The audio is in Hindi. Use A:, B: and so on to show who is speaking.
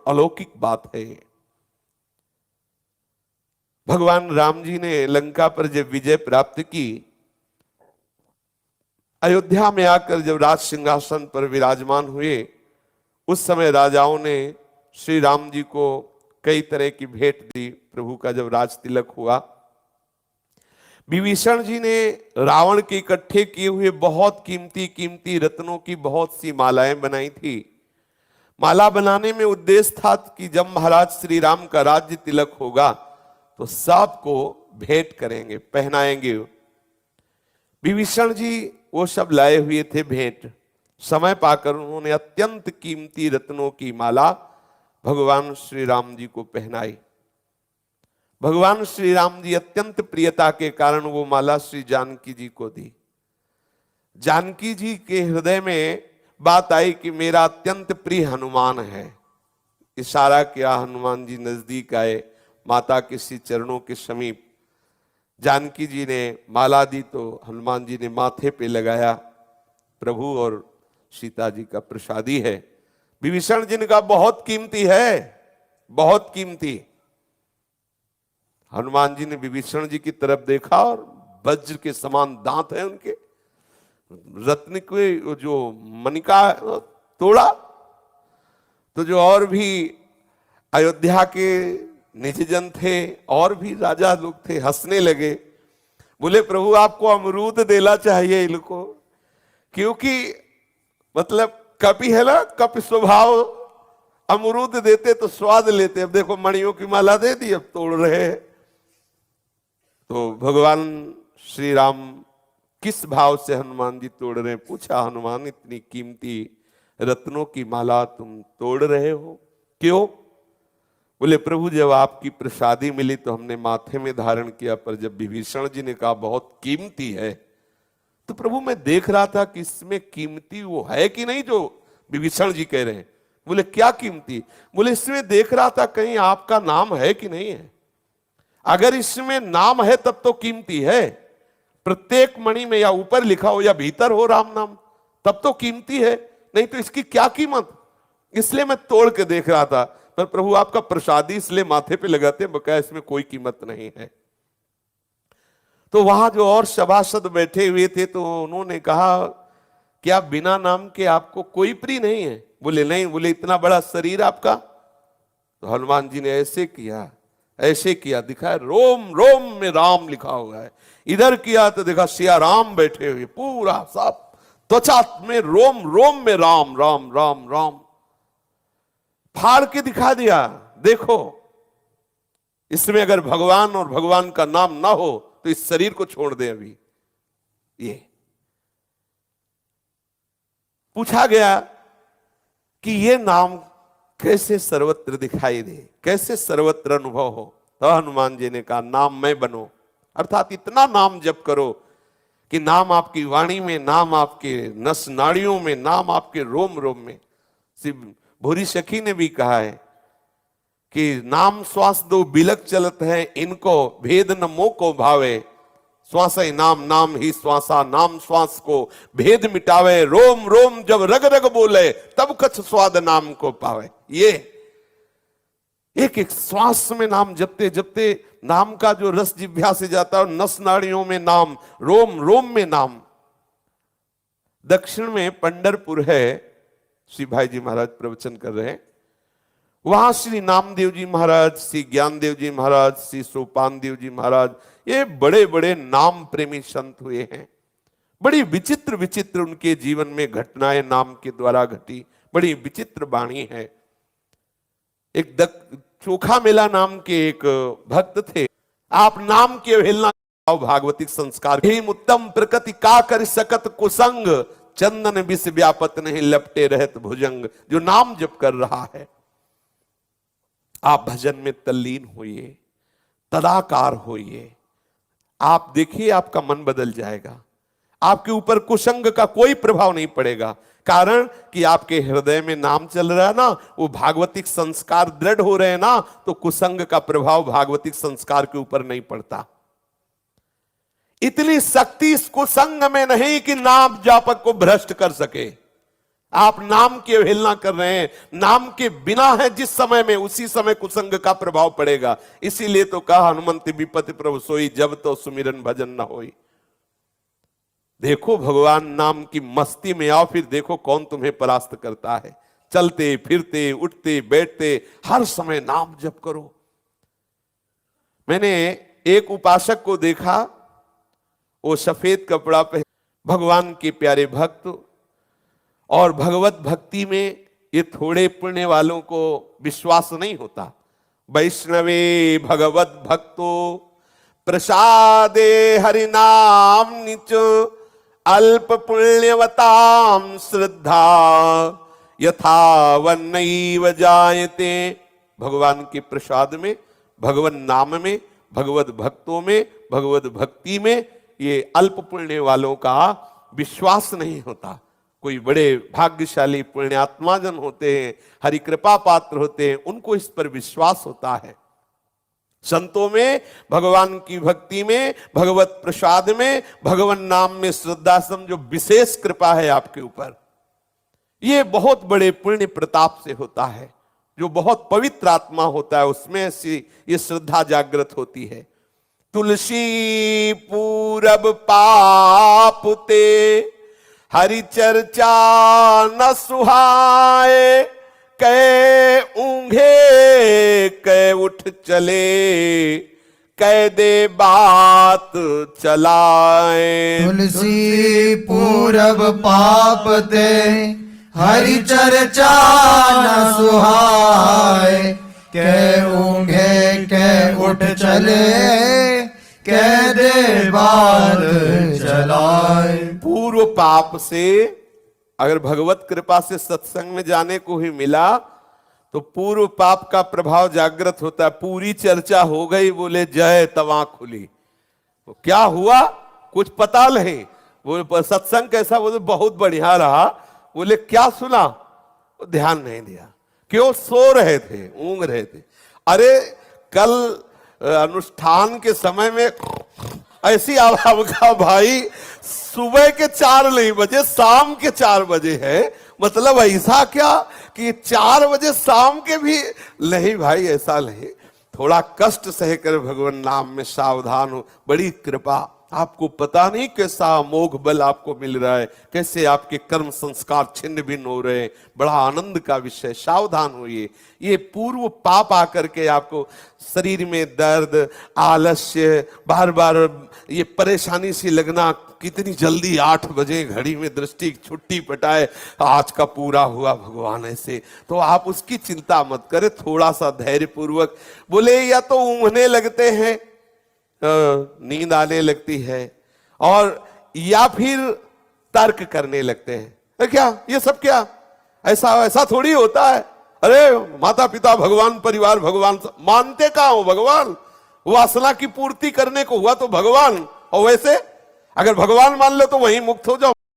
A: अलौकिक बात है। भगवान राम जी ने लंका पर जब विजय प्राप्त की, अयोध्या में आकर जब राज सिंहासन पर विराजमान हुए, उस समय राजाओं ने श्री राम जी को कई तरह की भेंट दी। प्रभु का जब राज तिलक हुआ, विभीषण जी ने रावण के इकट्ठे किए हुए बहुत कीमती कीमती रत्नों की बहुत सी मालाएं बनाई थी। माला बनाने में उद्देश्य था कि जब महाराज श्री राम का राज्य तिलक होगा तो सबको भेंट करेंगे, पहनाएंगे। विभीषण जी वो सब लाए हुए थे भेंट। समय पाकर उन्होंने अत्यंत कीमती रत्नों की माला भगवान श्री राम जी को पहनाई। भगवान श्री राम जी अत्यंत प्रियता के कारण वो माला श्री जानकी जी को दी। जानकी जी के हृदय में बात आई कि मेरा अत्यंत प्रिय हनुमान है। इशारा किया, हनुमान जी नजदीक आए, माता के श्री चरणों के समीप। जानकी जी ने माला दी तो हनुमान जी ने माथे पे लगाया। प्रभु और सीता जी का प्रसादी है। विभीषण जी ने कहा बहुत कीमती है, बहुत कीमती। हनुमान जी ने विभीषण जी की तरफ देखा और वज्र के समान दांत है उनके, रत्न के जो मणिका तोड़ा। तो जो और भी अयोध्या के निजजन थे और भी राजा लोग थे, हंसने लगे। बोले प्रभु आपको अमरूद देना चाहिए इनको, क्योंकि मतलब कपि है ना, कपि स्वभाव, अमरूद देते तो स्वाद लेते। अब देखो मणियों की माला दे दी, अब तोड़ रहे हैं। तो भगवान श्री राम किस भाव से हनुमान जी तोड़ रहे हैं? पूछा, हनुमान इतनी कीमती रत्नों की माला तुम तोड़ रहे हो, क्यों? बोले प्रभु जब आपकी प्रसादी मिली तो हमने माथे में धारण किया, पर जब विभीषण जी ने कहा बहुत कीमती है, तो प्रभु मैं देख रहा था कि इसमें कीमती वो है कि नहीं जो विभीषण जी कह रहे हैं। बोले क्या कीमती? बोले इसमें देख रहा था कहीं आपका नाम है कि नहीं है। अगर इसमें नाम है तब तो कीमती है, प्रत्येक मणि में या ऊपर लिखा हो या भीतर हो राम नाम, तब तो कीमती है, नहीं तो इसकी क्या कीमत? इसलिए मैं तोड़ के देख रहा था। पर प्रभु आपका प्रसादी इसलिए माथे पे लगाते हैं, बकाया इसमें कोई कीमत नहीं है। तो वहां जो और सभासद बैठे हुए थे तो उन्होंने कहा क्या बिना नाम के आपको कोई प्रिय नहीं है? बोले नहीं। बोले इतना बड़ा शरीर आपका? तो हनुमान जी ने ऐसे किया, ऐसे किया, दिखा रोम रोम में राम लिखा हुआ है। इधर किया तो देखा सिया राम बैठे हुए, पूरा सब त्वचा में रोम रोम में राम राम राम राम। फाड़ के दिखा दिया, देखो इसमें अगर भगवान और भगवान का नाम ना हो तो इस शरीर को छोड़ दे। अभी ये पूछा गया कि ये नाम कैसे सर्वत्र दिखाई दे, कैसे सर्वत्र अनुभव हो? तो हनुमान जी ने कहा नाम मैं बनो, अर्थात इतना नाम जप करो कि नाम आपकी वाणी में, नाम आपके नस नाड़ियों में, नाम आपके रोम रोम में। भूरी सखी ने भी कहा है कि नाम श्वास दो बिलक चलत है, इनको भेद न मोह को भावे। श्वास नाम नाम ही श्वासा, नाम श्वास को भेद मिटावे। रोम रोम जब रग रग बोले, तब कछ स्वाद नाम को पावे। ये एक एक श्वास में नाम जपते जपते नाम का जो रस जिह्वा से जाता है, नस नाड़ियों में नाम, रोम रोम में नाम। दक्षिण में पंढरपुर है, श्री भाई जी महाराज प्रवचन कर रहे हैं। वहां श्री नामदेव जी महाराज, श्री ज्ञानदेव जी महाराज, श्री सोपान देव जी महाराज, ये बड़े बड़े नाम प्रेमी संत हुए हैं। बड़ी विचित्र विचित्र उनके जीवन में घटनाएं नाम के द्वारा घटी, बड़ी विचित्र वाणी है। एक चोखा मेला नाम के एक भक्त थे। आप नाम की अवहेलना भागवतिक संस्कार उत्तम प्रकृति का कर सकत कुसंग, चंदन विष व्यापत नहीं लपटे रहत भुजंग। जो नाम जप कर रहा है, आप भजन में तल्लीन होइए, तदाकार होइए, आप देखिए आपका मन बदल जाएगा। आपके ऊपर कुसंग का कोई प्रभाव नहीं पड़ेगा, कारण कि आपके हृदय में नाम चल रहा है ना, वो भागवतिक संस्कार दृढ़ हो रहे हैं ना, तो कुसंग का प्रभाव भागवतिक संस्कार के ऊपर नहीं पड़ता। इतनी शक्ति इस कुसंग में नहीं कि नाम जापक को भ्रष्ट कर सके। आप नाम की अवहेलना कर रहे हैं। नाम के बिना है जिस समय में, उसी समय कुसंग का प्रभाव पड़ेगा। इसीलिए तो कहा हनुमंत विपति प्रभु सोई, जब तो सुमिरन भजन न होई। देखो भगवान नाम की मस्ती में आओ, फिर देखो कौन तुम्हें परास्त करता है। चलते फिरते उठते बैठते हर समय नाम जप करो। मैंने एक उपासक को देखा, वो सफेद कपड़ा पहने, भगवान के प्यारे भक्त, और भगवत भक्ति में ये थोड़े पुण्य वालों को विश्वास नहीं होता। वैष्णवे भगवत भक्तो प्रसादे हरिनाम निच अल्प पुण्यवताम श्रद्धा यथा वन्नैव जायते। भगवान के प्रसाद में, भगवान नाम में, भगवत भक्तों में, भगवत भक्ति में ये अल्प पुण्य वालों का विश्वास नहीं होता। कोई बड़े भाग्यशाली पुण्यात्मा जन होते हैं, हरि कृपा पात्र होते हैं, उनको इस पर विश्वास होता है। संतों में, भगवान की भक्ति में, भगवत प्रसाद में, भगवान नाम में श्रद्धा समझो विशेष कृपा है आपके ऊपर। ये बहुत बड़े पुण्य प्रताप से होता है। जो बहुत पवित्र आत्मा होता है उसमें से ये श्रद्धा जागृत होती है। तुलसी पूरब पापुते हरि चर्चा न सुहाए, कै ऊंघे कै उठ चले, कै दे बात चलाए।
B: तुलसी पूरब पापते हरि चर्चा न सुहाए, कै ऊंघे कै उठ चले, कै दे बात चलाए।
A: पूर्व पाप से अगर भगवत कृपा से सत्संग में जाने को ही मिला तो पूर्व पाप का प्रभाव जागृत होता है। पूरी चर्चा हो गई, बोले जय तवा खुली। तो क्या हुआ कुछ पता नहीं। वो सत्संग कैसा, बोले बहुत बढ़िया रहा। बोले क्या सुना, ध्यान नहीं दिया। क्यों, सो रहे थे, ऊंघ रहे थे। अरे कल अनुष्ठान के समय में ऐसी आवाज का भाई, सुबह के 4 नहीं बजे, शाम के 4 बजे है। मतलब ऐसा क्या कि 4 बजे शाम के भी नहीं भाई, ऐसा नहीं। थोड़ा कष्ट सहकर भगवान नाम में सावधान हो। बड़ी कृपा, आपको पता नहीं कैसा अमोघ बल आपको मिल रहा है, कैसे आपके कर्म संस्कार छिन्न भिन्न हो रहे हैं। बड़ा आनंद का विषय, सावधान होइए। ये पूर्व पाप आकर के आपको शरीर में दर्द, आलस्य, बार बार ये परेशानी सी लगना, कितनी जल्दी 8 बजे घड़ी में दृष्टि छुट्टी पटाए, आज का पूरा हुआ भगवान ऐसे। तो आप उसकी चिंता मत करें, थोड़ा सा धैर्य पूर्वक। बोले या तो ऊँघने लगते हैं, नींद आने लगती है, और या फिर तर्क करने लगते हैं। क्या ये सब क्या, ऐसा थोड़ी होता है। अरे माता पिता भगवान, परिवार भगवान, मानते कहाँ हो भगवान? वासना की पूर्ति करने को हुआ तो भगवान, और वैसे अगर भगवान मान लो तो वहीं मुक्त हो जाओ।